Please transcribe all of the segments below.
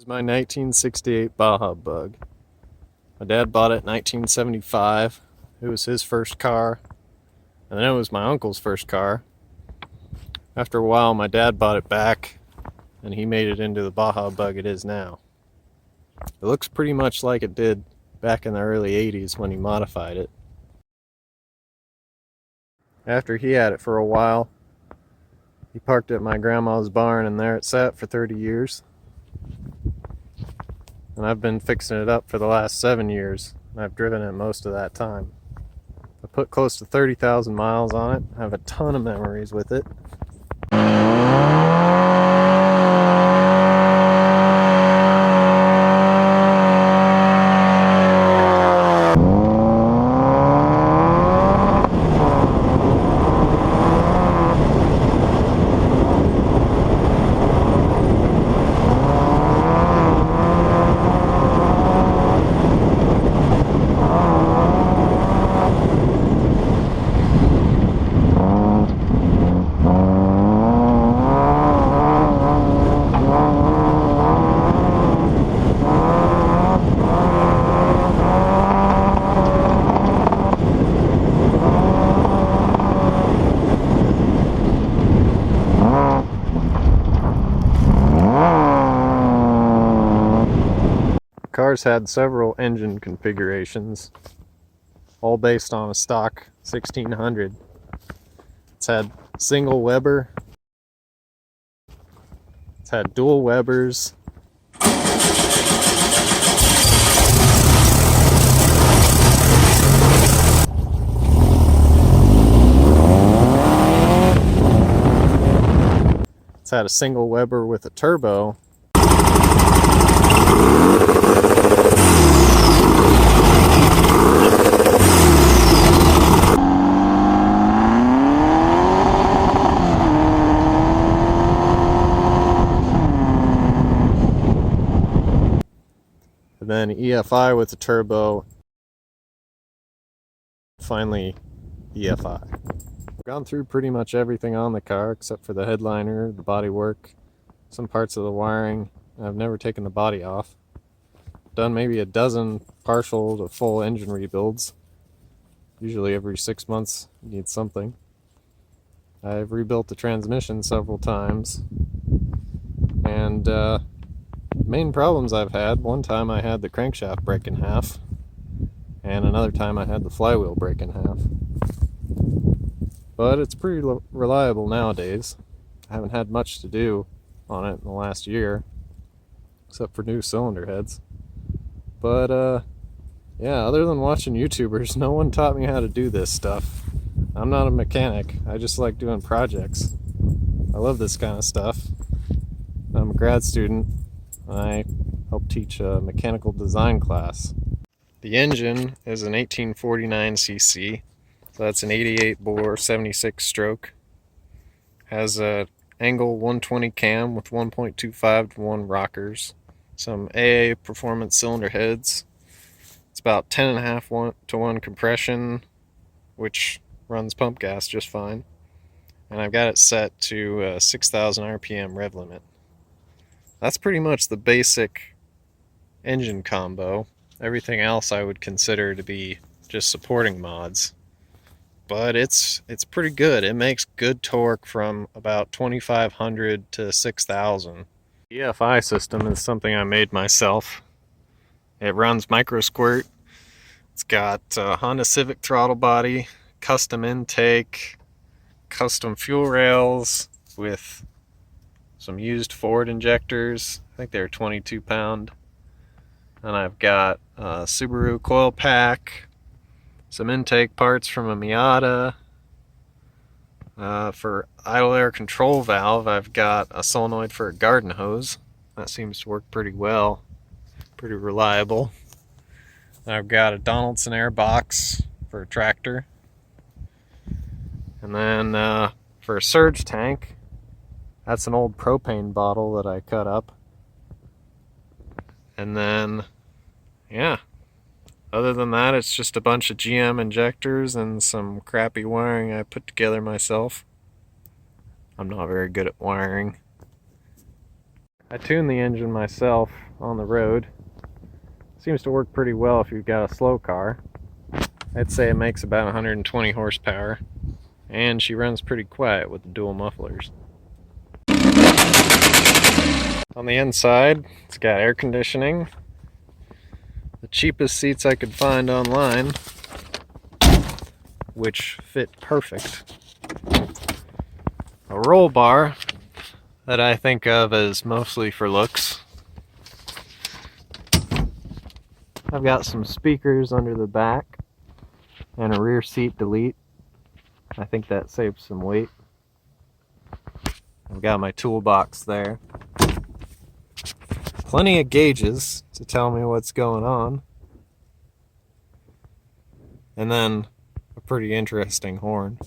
This is my 1968 Baja Bug. My dad bought it in 1975. It was his first car, and then it was my uncle's first car. After a while, my dad bought it back, and he made it into the Baja Bug it is now. It looks pretty much like it did back in the early 80s when he modified it. After he had it for a while, he parked it at my grandma's barn, and there it sat for 30 years. And I've been fixing it up for the last 7 years, and I've driven it most of that time. I put close to 30,000 miles on it. I have a ton of memories with it. Cars had several engine configurations, all based on a stock 1600. It's had single Weber, it's had dual Webers, it's had a single Weber with a turbo. And then EFI with the turbo, finally EFI. I've gone through pretty much everything on the car except for the headliner, the bodywork, some parts of the wiring. I've never taken the body off. Done maybe a dozen partial to full engine rebuilds. Usually every 6 months you need something. I've rebuilt the transmission several times. And main problems I've had, one time I had the crankshaft break in half, and another time I had the flywheel break in half. But it's pretty reliable nowadays. I haven't had much to do on it in the last year, except for new cylinder heads. But yeah, other than watching YouTubers, no one taught me how to do this stuff. I'm not a mechanic, I just like doing projects. I love this kind of stuff. I'm a grad student. I help teach a mechanical design class. The engine is an 1849cc, so that's an 88 bore 76 stroke. Has a angle 120 cam with 1.25 to 1 rockers. Some AA performance cylinder heads. It's about 10.5 to 1 compression, which runs pump gas just fine. And I've got it set to 6,000 RPM rev limit. That's pretty much the basic engine combo. Everything else I would consider to be just supporting mods. But it's pretty good. It makes good torque from about 2,500 to 6,000. The EFI system is something I made myself. It runs micro squirt. It's got a Honda Civic throttle body, custom intake, custom fuel rails with some used Ford injectors. I think they're 22 pound. And I've got a Subaru coil pack, some intake parts from a Miata. For idle air control valve, I've got a solenoid for a garden hose. That seems to work pretty well, pretty reliable. I've got a Donaldson air box for a tractor. And then for a surge tank, that's an old propane bottle that I cut up. And then, yeah, other than that, it's just a bunch of GM injectors and some crappy wiring I put together myself. I'm not very good at wiring. I tuned the engine myself on the road. Seems to work pretty well if you've got a slow car. I'd say it makes about 120 horsepower, and she runs pretty quiet with the dual mufflers. On the inside, it's got air conditioning, the cheapest seats I could find online, which fit perfect. A roll bar that I think of as mostly for looks. I've got some speakers under the back and a rear seat delete. I think that saves some weight. I've got my toolbox there. Plenty of gauges to tell me what's going on. And then a pretty interesting horn.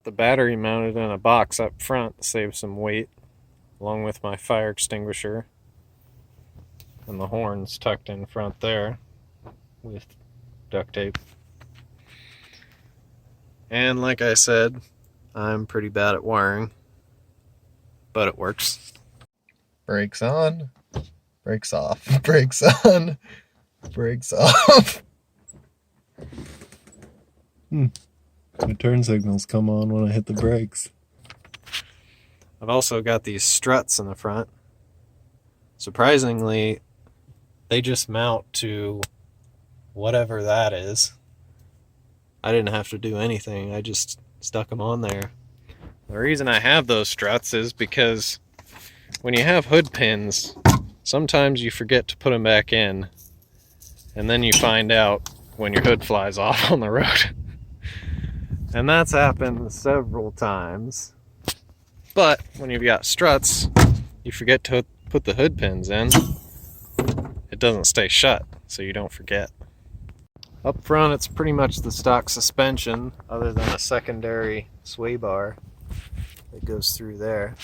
The battery mounted in a box up front saves some weight, along with my fire extinguisher. And the horn's tucked in front there with duct tape. And like I said, I'm pretty bad at wiring, but it works. Brakes on, brakes off, brakes on, brakes off. My turn signals come on when I hit the brakes. I've also got these struts in the front. Surprisingly, they just mount to whatever that is. I didn't have to do anything, I just stuck them on there. The reason I have those struts is because when you have hood pins, sometimes you forget to put them back in, and then you find out when your hood flies off on the road. And that's happened several times. But when you've got struts, you forget to put the hood pins in. It doesn't stay shut, so you don't forget. Up front, it's pretty much the stock suspension, other than a secondary sway bar that goes through there.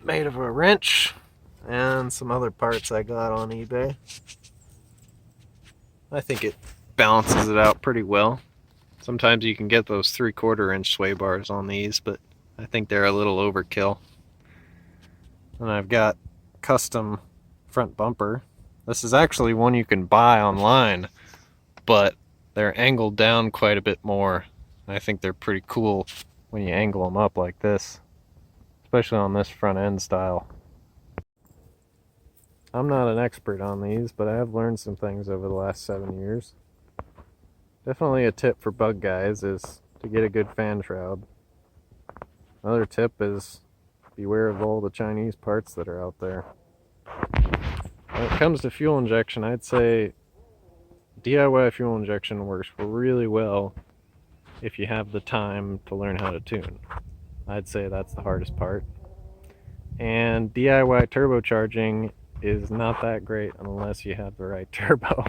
Made of a wrench and some other parts I got on eBay. I think it balances it out pretty well. Sometimes you can get those 3/4 inch sway bars on these, but I think they're a little overkill. And I've got custom front bumper. This is actually one you can buy online, but they're angled down quite a bit more. I think they're pretty cool when you angle them up like this, especially on this front end style. I'm not an expert on these, but I have learned some things over the last 7 years. Definitely a tip for bug guys is to get a good fan shroud. Another tip is beware of all the Chinese parts that are out there. When it comes to fuel injection, I'd say DIY fuel injection works really well if you have the time to learn how to tune. I'd say that's the hardest part. And DIY turbocharging is not that great unless you have the right turbo.